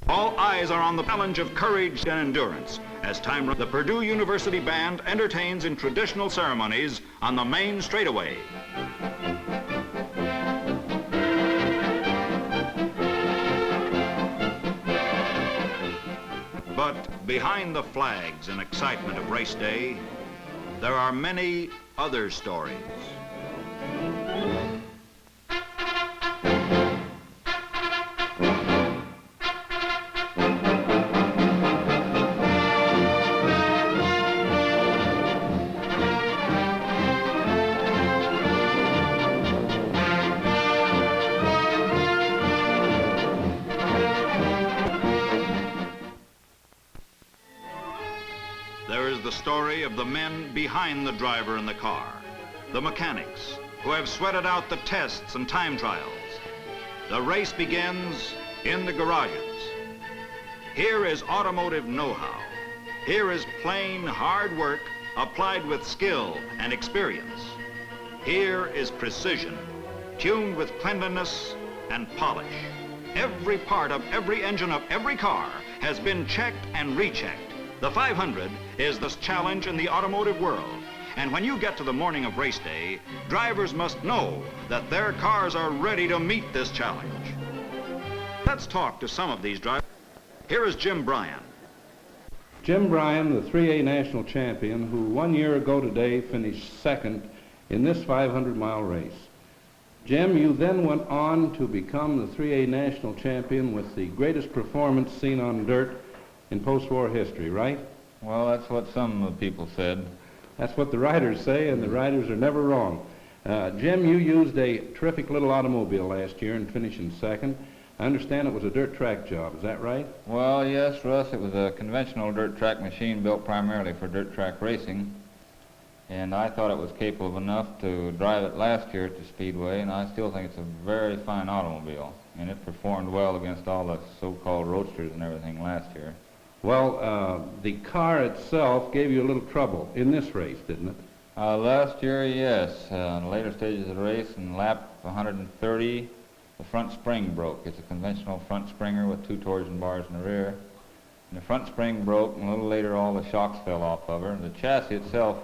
All eyes are on the challenge of courage and endurance. As time runs, the Purdue University Band entertains in traditional ceremonies on the main straightaway. But behind the flags and excitement of race day, there are many other stories. There is the story of the men behind the driver in the car, the mechanics who have sweated out the tests and time trials. The race begins in the garages. Here is automotive know-how. Here is plain hard work applied with skill and experience. Here is precision, tuned with cleanliness and polish. Every part of every engine of every car has been checked and rechecked. The 500 is the challenge in the automotive world. And when you get to the morning of race day, drivers must know that their cars are ready to meet this challenge. Let's talk to some of these drivers. Here is Jim Bryan. Jim Bryan, the 3A National Champion, who 1 year ago today finished second in this 500-mile race. Jim, you then went on to become the 3A National Champion with the greatest performance seen on dirt in post-war history, right? Well, that's what some people said. That's what the writers say, and the writers are never wrong. Jim, you used a terrific little automobile last year and finished in second. I understand it was a dirt track job, is that right? Well, yes, Russ, it was a conventional dirt track machine built primarily for dirt track racing. And I thought it was capable enough to drive it last year at the Speedway, and I still think it's a very fine automobile. And it performed well against all the so-called roadsters and everything last year. Well, the car itself gave you a little trouble in this race, didn't it? Last year, yes. In the later stages of the race, in lap 130, the front spring broke. It's a conventional front springer with two torsion bars in the rear. And the front spring broke, and a little later all the shocks fell off of her. The chassis itself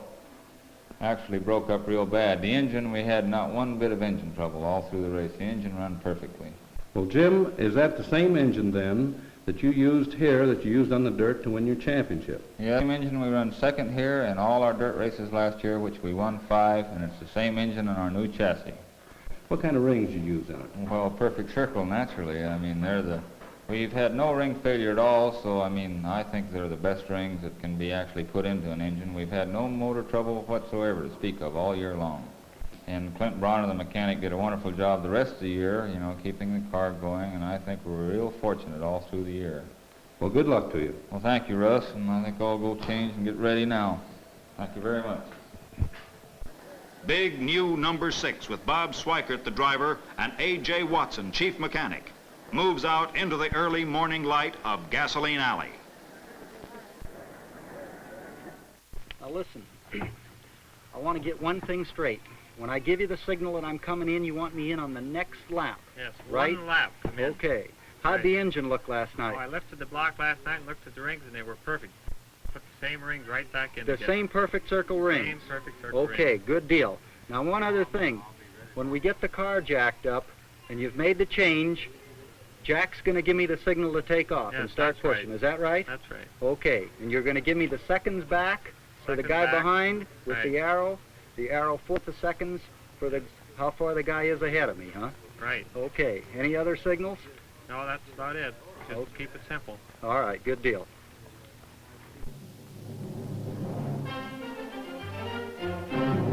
actually broke up real bad. The engine, we had not one bit of engine trouble all through the race. The engine ran perfectly. Well, Jim, is that the same engine then that you used here that you used on the dirt to win your championship? Yeah, same engine we run second here in all our dirt races last year, which we won 5, and it's the same engine in our new chassis. What kind of rings you use in it? Well, perfect circle, naturally. I mean, we've had no ring failure at all, so I mean, I think they're the best rings that can be actually put into an engine. We've had no motor trouble whatsoever to speak of all year long. And Clint Bronner, the mechanic, did a wonderful job the rest of the year, you know, keeping the car going, and I think we're real fortunate all through the year. Well, good luck to you. Well, thank you, Russ, and I think I'll go change and get ready now. Thank you very much. Big new number 6 with Bob Sweikert, the driver, and A.J. Watson, chief mechanic, moves out into the early morning light of Gasoline Alley. Now listen, I want to get one thing straight. When I give you the signal that I'm coming in, you want me in on the next lap. Yes, right? one lap. Come in. Okay. How'd Right. the engine look last night? Oh, I lifted the block last night and looked at the rings, and they were perfect. Put the same rings right back in. The same perfect circle rings? Same perfect circle Okay, rings. good deal. Now one other thing. When we get the car jacked up and you've made the change, Jack's going to give me the signal to take off Yes, and start that's right. pushing. Is that right? That's right. Okay. And you're going to give me the seconds back for the Seconds guy back. behind with Right. the arrow full to seconds for the how far the guy is ahead of me, huh? Right. Okay. Any other signals? No, that's about it. Just Okay. keep it simple. All right, good deal.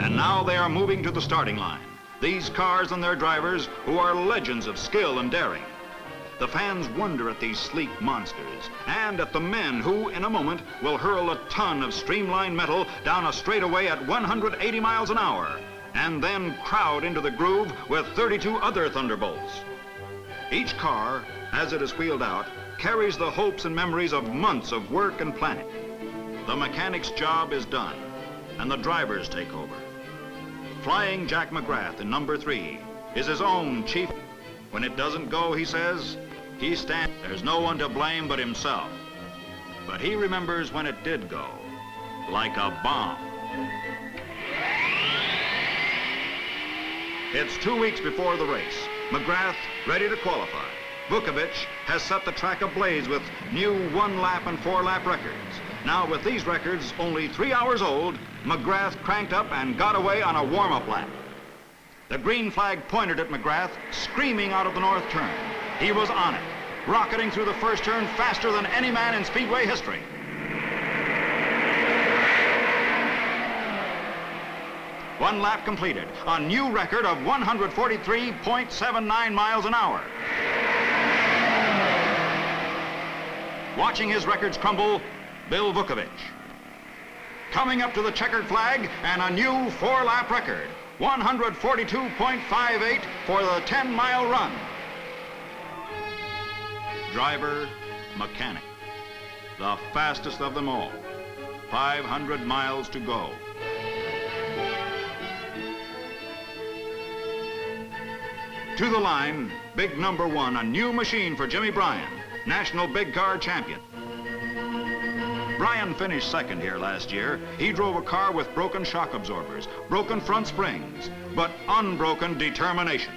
And now they are moving to the starting line. These cars and their drivers who are legends of skill and daring. The fans wonder at these sleek monsters and at the men who, in a moment, will hurl a ton of streamlined metal down a straightaway at 180 miles an hour and then crowd into the groove with 32 other thunderbolts. Each car, as it is wheeled out, carries the hopes and memories of months of work and planning. The mechanic's job is done, and the drivers take over. Flying Jack McGrath in number 3 is his own chief. When it doesn't go, he says, There's no one to blame but himself. But he remembers when it did go, like a bomb. It's 2 weeks before the race. McGrath ready to qualify. Vukovich has set the track ablaze with new 1-lap and 4-lap records. Now with these records only 3 hours old, McGrath cranked up and got away on a warm-up lap. The green flag pointed at McGrath, screaming out of the north turn. He was on it, rocketing through the first turn faster than any man in Speedway history. One lap completed, a new record of 143.79 miles an hour. Watching his records crumble, Bill Vukovich. Coming up to the checkered flag and a new 4-lap record, 142.58 for the 10-mile run. Driver, mechanic, the fastest of them all. 500 miles to go. To the line, big number 1, a new machine for Jimmy Bryan, national big car champion. Bryan finished second here last year. He drove a car with broken shock absorbers, broken front springs, but unbroken determination.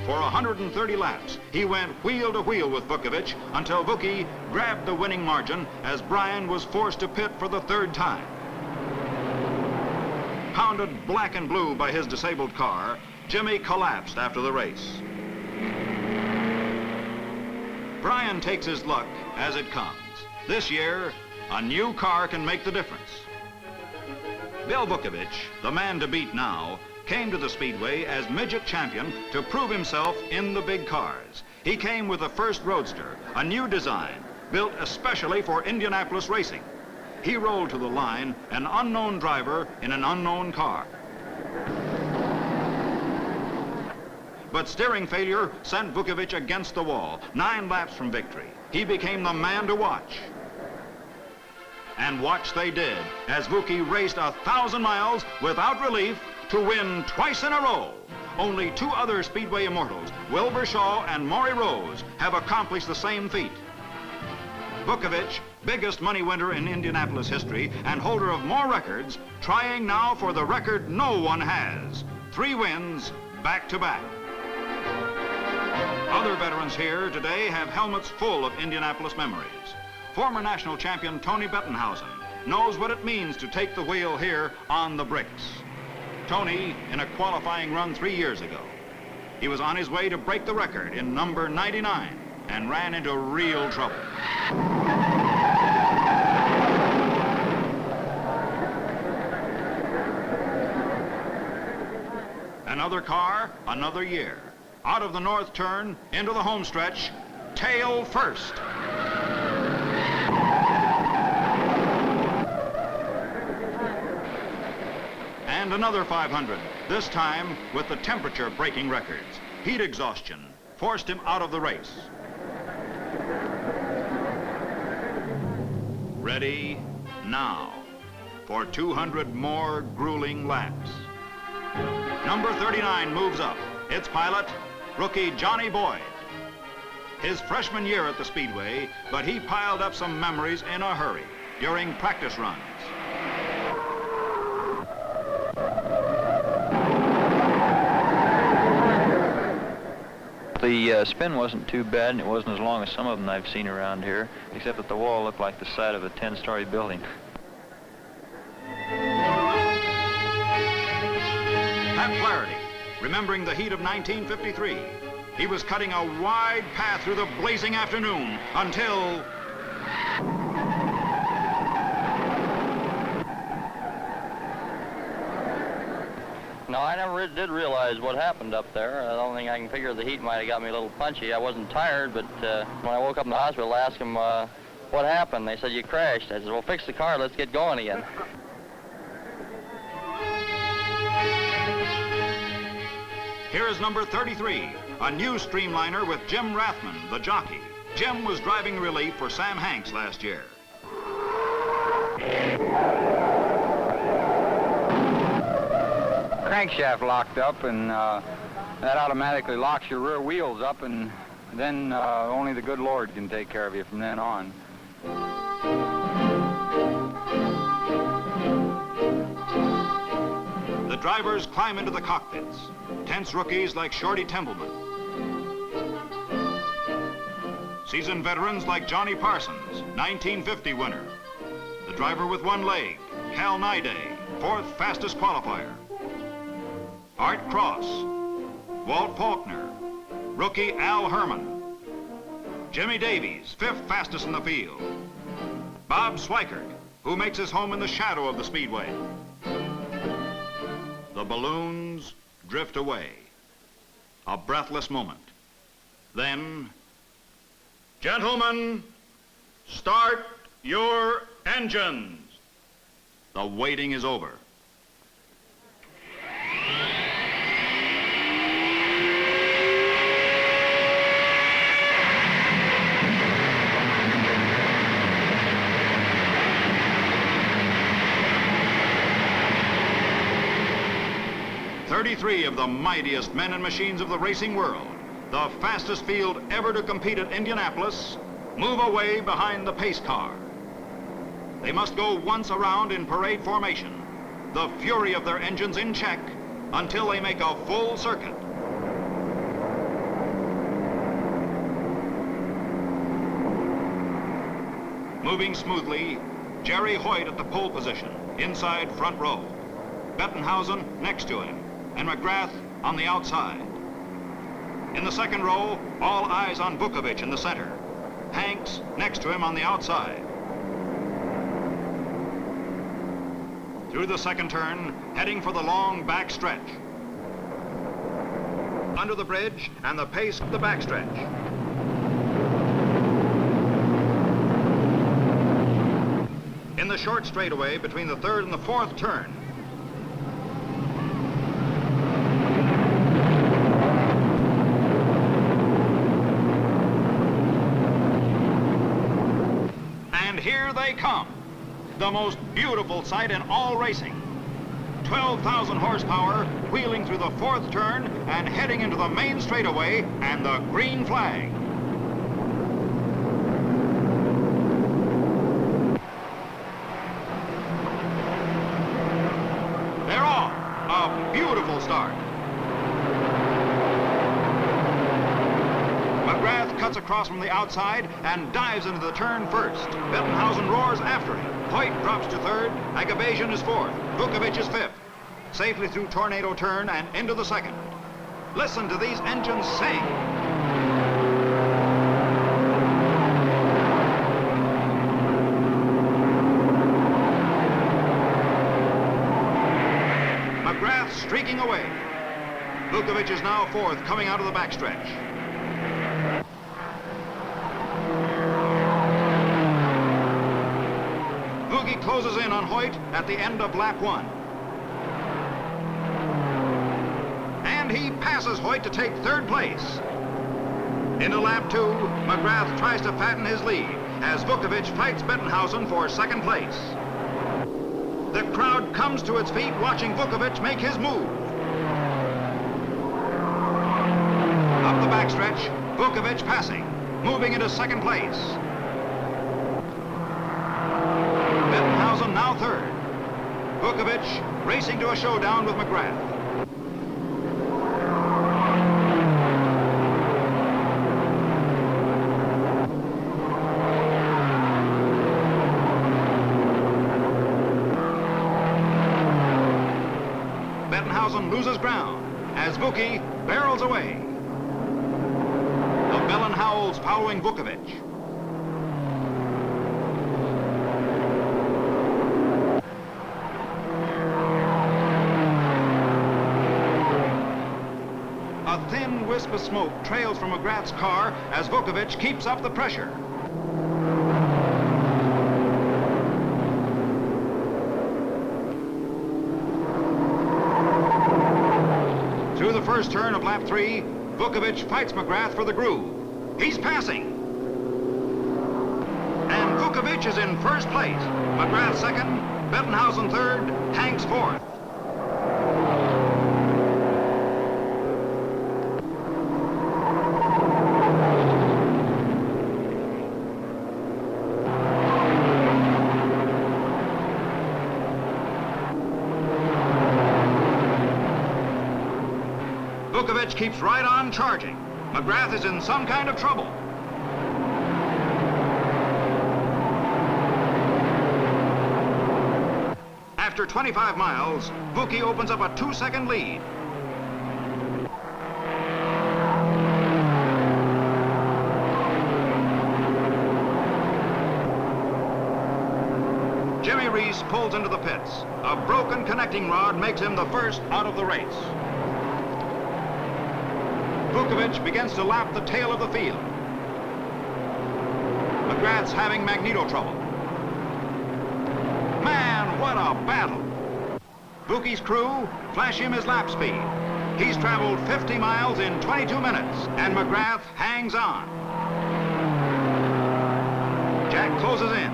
For 130 laps, he went wheel to wheel with Vukovich until Vukie grabbed the winning margin as Bryan was forced to pit for the 3rd time. Pounded black and blue by his disabled car, Jimmy collapsed after the race. Bryan takes his luck as it comes. This year, a new car can make the difference. Bill Vukovich, the man to beat now, came to the Speedway as midget champion to prove himself in the big cars. He came with the first Roadster, a new design, built especially for Indianapolis racing. He rolled to the line, an unknown driver in an unknown car. But steering failure sent Vukovich against the wall, 9 laps from victory. He became the man to watch. And watch they did, as Vukie raced 1,000 miles without relief to win twice in a row. Only 2 other Speedway immortals, Wilbur Shaw and Maury Rose, have accomplished the same feat. Vukovich, biggest money winner in Indianapolis history and holder of more records, trying now for the record no one has. 3 wins, back-to-back. Other veterans here today have helmets full of Indianapolis memories. Former national champion Tony Bettenhausen knows what it means to take the wheel here on the bricks. Tony in a qualifying run 3 years ago. He was on his way to break the record in number 99 and ran into real trouble. Another car, another year. Out of the north turn, into the home stretch, tail first. And another 500, this time with the temperature breaking records. Heat exhaustion forced him out of the race. Ready now for 200 more grueling laps. Number 39 moves up. Its pilot, rookie Johnny Boyd. His freshman year at the Speedway, but he piled up some memories in a hurry during practice runs. The spin wasn't too bad, and it wasn't as long as some of them I've seen around here, except that the wall looked like the side of a 10-story building. Pat Flaherty, remembering the heat of 1953. He was cutting a wide path through the blazing afternoon until... No, I never did realize what happened up there. The only thing I can figure, the heat might have got me a little punchy. I wasn't tired, but when I woke up in the hospital, I asked them what happened. They said, you crashed. I said, well, fix the car. Let's get going again. Here is number 33, a new streamliner with Jim Rathman, the jockey. Jim was driving relief for Sam Hanks last year. Crankshaft locked up, and that automatically locks your rear wheels up, and then only the good Lord can take care of you from then on. The drivers climb into the cockpits. Tense rookies like Shorty Templeman. Seasoned veterans like Johnny Parsons, 1950 winner. The driver with one leg, Cal Nyday, 4th fastest qualifier. Art Cross, Walt Faulkner, rookie Al Herman. Jimmy Davies, 5th fastest in the field. Bob Sweikert, who makes his home in the shadow of the Speedway. The balloons drift away. A breathless moment. Then, gentlemen, start your engines. The waiting is over. Three of the mightiest men and machines of the racing world, the fastest field ever to compete at Indianapolis, move away behind the pace car. They must go once around in parade formation, the fury of their engines in check, until they make a full circuit. Moving smoothly, Jerry Hoyt at the pole position, inside front row. Bettenhausen next to him, and McGrath on the outside. In the second row, all eyes on Vukovich in the center. Hanks next to him on the outside. Through the second turn, heading for the long back stretch. Under the bridge and the pace of the back stretch. In the short straightaway between the third and the fourth turn. Here they come. The most beautiful sight in all racing. 12,000 horsepower wheeling through the fourth turn and heading into the main straightaway and the green flag. They're off. A beautiful start. McGrath cuts across from the outside and dives into the turn first. Bettenhausen roars after him. Hoyt drops to third. Agabasian is fourth. Vukovich is fifth. Safely through Tornado Turn and into the second. Listen to these engines sing. McGrath streaking away. Vukovich is now fourth, coming out of the backstretch. Vugie closes in on Hoyt at the end of lap 1. And he passes Hoyt to take third place. Into lap 2, McGrath tries to fatten his lead as Vukovich fights Bettenhausen for second place. The crowd comes to its feet watching Vukovich make his move. Up the backstretch, Vukovich passing, moving into second place. Bettenhausen now third. Vukovich racing to a showdown with McGrath. Bettenhausen loses ground as Vukie barrels away. The Bell and Howells following Vukovich. A thin wisp of smoke trails from McGrath's car as Vukovich keeps up the pressure. Through the first turn of lap 3, Vukovich fights McGrath for the groove. He's passing. And Vukovich is in first place. McGrath second, Bettenhausen third, Hanks fourth. Vukovich keeps right on charging. McGrath is in some kind of trouble. After 25 miles, Vuki opens up a 2-second lead. Jimmy Reese pulls into the pits. A broken connecting rod makes him the first out of the race. Vukovich begins to lap the tail of the field. McGrath's having magneto trouble. Man, what a battle! Vuki's crew flash him his lap speed. He's traveled 50 miles in 22 minutes, and McGrath hangs on. Jack closes in.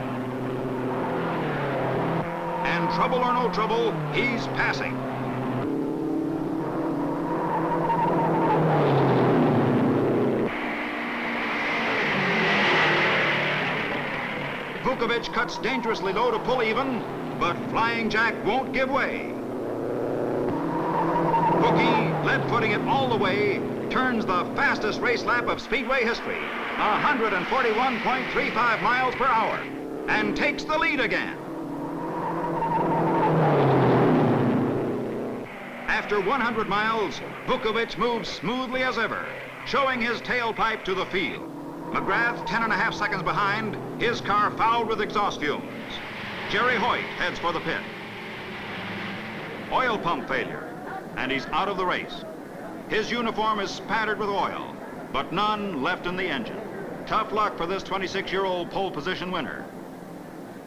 And trouble or no trouble, he's passing. Vukovich cuts dangerously low to pull even, but Flying Jack won't give way. Vuki, lead-footing it all the way, turns the fastest race lap of Speedway history, 141.35 miles per hour, and takes the lead again. After 100 miles, Vukovich moves smoothly as ever, showing his tailpipe to the field. McGrath 10.5 seconds behind, his car fouled with exhaust fumes. Jerry Hoyt heads for the pit. Oil pump failure, and he's out of the race. His uniform is spattered with oil, but none left in the engine. Tough luck for this 26-year-old pole position winner.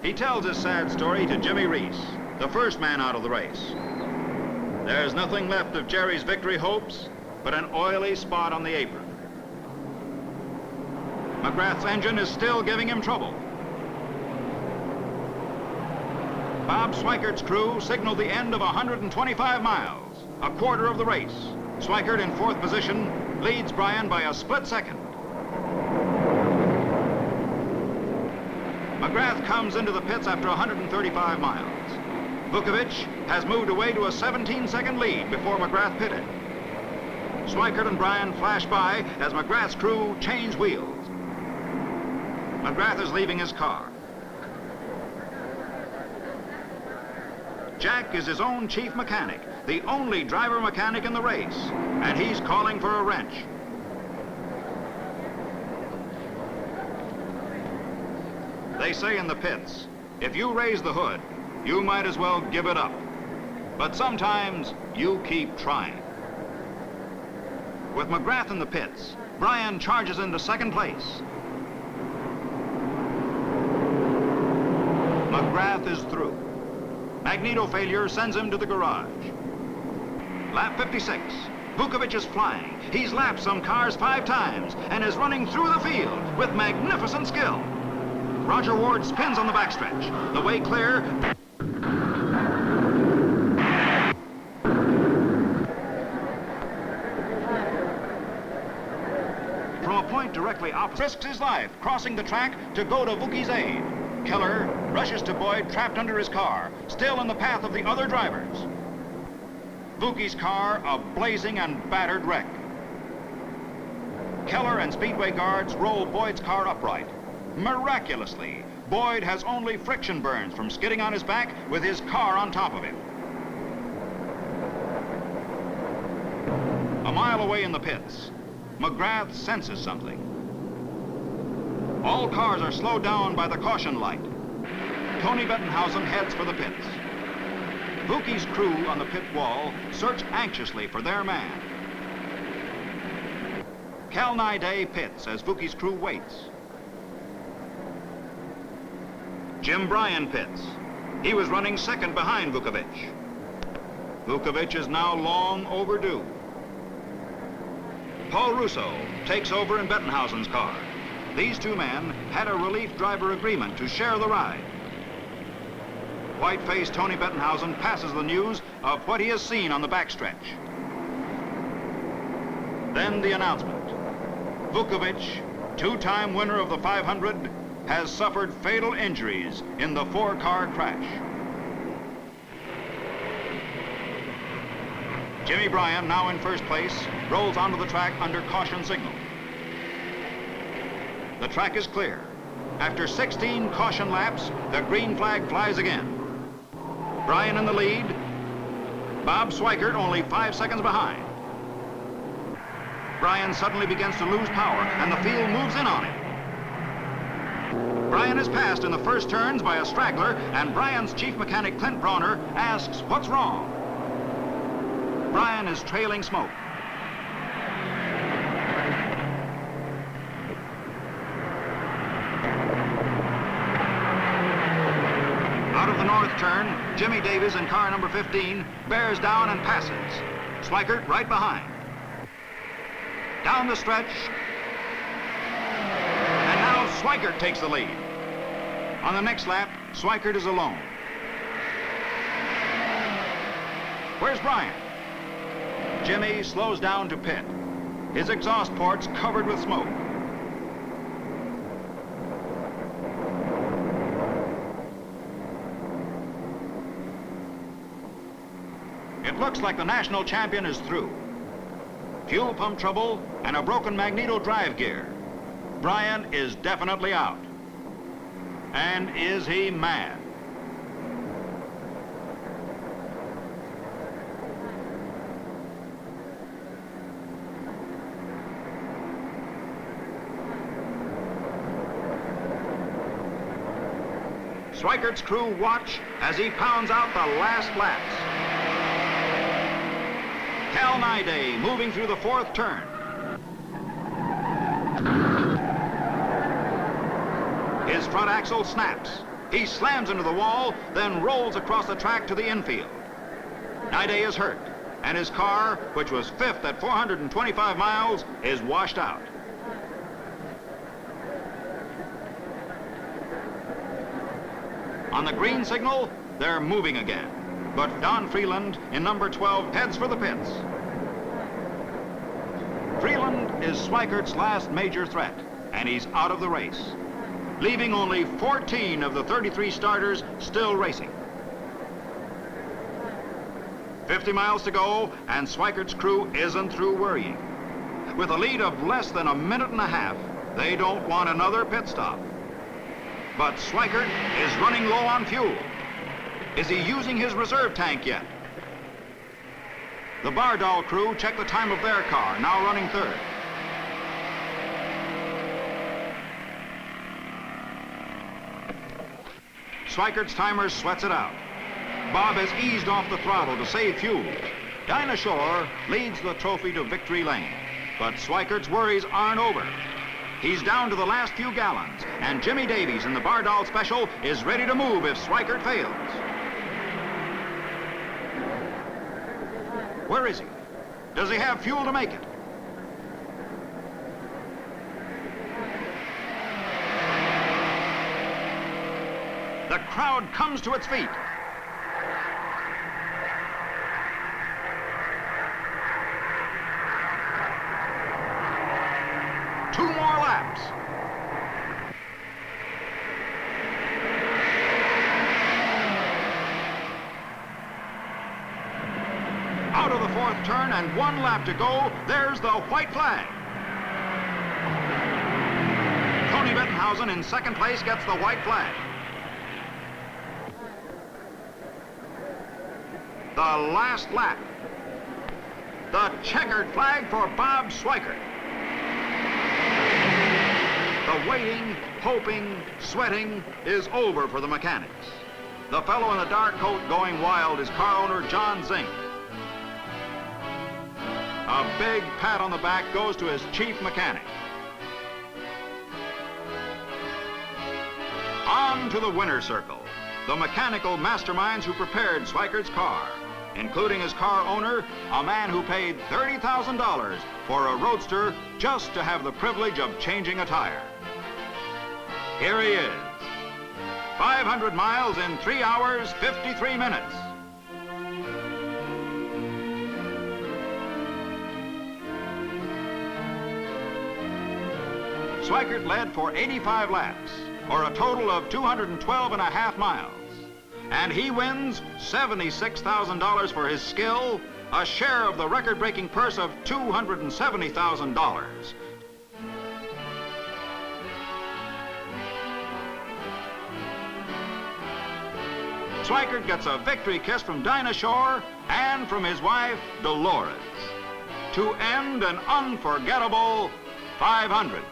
He tells his sad story to Jimmy Reese, the first man out of the race. There's nothing left of Jerry's victory hopes but an oily spot on the apron. McGrath's engine is still giving him trouble. Bob Sweikert's crew signaled the end of 125 miles, a quarter of the race. Sweikert in 4th position leads Bryan by a split second. McGrath comes into the pits after 135 miles. Vukovich has moved away to a 17-second lead before McGrath pitted. Sweikert and Bryan flash by as McGrath's crew change wheels. McGrath is leaving his car. Jack is his own chief mechanic, the only driver mechanic in the race, and he's calling for a wrench. They say in the pits, if you raise the hood, you might as well give it up. But sometimes you keep trying. With McGrath in the pits, Bryan charges into second place. McGrath is through. Magneto failure sends him to the garage. Lap 56. Vukovich is flying. He's lapped some cars 5 times and is running through the field with magnificent skill. Roger Ward spins on the backstretch. The way clear. From a point directly opposite, risks his life, crossing the track to go to Vuki's aid. Keller rushes to Boyd, trapped under his car, still in the path of the other drivers. Vuki's car, a blazing and battered wreck. Keller and Speedway guards roll Boyd's car upright. Miraculously, Boyd has only friction burns from skidding on his back with his car on top of him. A mile away in the pits, McGrath senses something. All cars are slowed down by the caution light. Tony Bettenhausen heads for the pits. Vuki's crew on the pit wall search anxiously for their man. Cal Naiday pits as Vuki's crew waits. Jim Bryan pits. He was running second behind Vukovich. Vukovich is now long overdue. Paul Russo takes over in Bettenhausen's car. These two men had a relief driver agreement to share the ride. White-faced Tony Bettenhausen passes the news of what he has seen on the backstretch. Then the announcement. Vukovich, 2-time winner of the 500, has suffered fatal injuries in the 4-car crash. Jimmy Bryan, now in first place, rolls onto the track under caution signal. The track is clear. After 16 caution laps, the green flag flies again. Bryan in the lead. Bob Sweikert only 5 seconds behind. Bryan suddenly begins to lose power, and the field moves in on him. Bryan is passed in the first turns by a straggler, and Bryan's chief mechanic, Clint Brawner, asks, "What's wrong?" Bryan is trailing smoke. Out of the north turn, Jimmy Davies in car number 15 bears down and passes. Sweikert right behind. Down the stretch. And now Sweikert takes the lead. On the next lap, Sweikert is alone. Where's Bryan? Jimmy slows down to pit. His exhaust ports covered with smoke. It looks like the national champion is through. Fuel pump trouble and a broken magneto drive gear. Bryan is definitely out. And is he mad? Schweikert's crew watch as he pounds out the last laps. Cal Nyday moving through the fourth turn. His front axle snaps. He slams into the wall, then rolls across the track to the infield. Nyday is hurt, and his car, which was fifth at 425 miles, is washed out. On the green signal, they're moving again. But Don Freeland in number 12 heads for the pits. Freeland is Schweikert's last major threat, and he's out of the race, leaving only 14 of the 33 starters still racing. 50 miles to go, and Schweikert's crew isn't through worrying. With a lead of less than a minute and a half, they don't want another pit stop. But Sweikert is running low on fuel. Is he using his reserve tank yet? The Bardal crew check the time of their car, now running third. Schweikert's timer sweats it out. Bob has eased off the throttle to save fuel. Dinah Shore leads the trophy to victory lane, but Schweikert's worries aren't over. He's down to the last few gallons, and Jimmy Davies in the Bardal Special is ready to move if Sweikert fails. Where is he? Does he have fuel to make it? The crowd comes to its feet. Two more laps. Out of the fourth turn and 1 lap to go, there's the white flag. Tony Bettenhausen in second place gets the white flag. The last lap. The checkered flag for Bob Sweikert. The waiting, hoping, sweating is over for the mechanics. The fellow in the dark coat going wild is car owner John Zink. A big pat on the back goes to his chief mechanic. On to the winner's circle. The mechanical masterminds who prepared Schweikert's car, including his car owner, a man who paid $30,000 for a roadster just to have the privilege of changing a tire. Here he is. 500 miles in 3 hours, 53 minutes. Sweikert led for 85 laps, or a total of 212 and a half miles. And he wins $76,000 for his skill, a share of the record-breaking purse of $270,000. Sweikert gets a victory kiss from Dinah Shore and from his wife, Dolores, to end an unforgettable 500.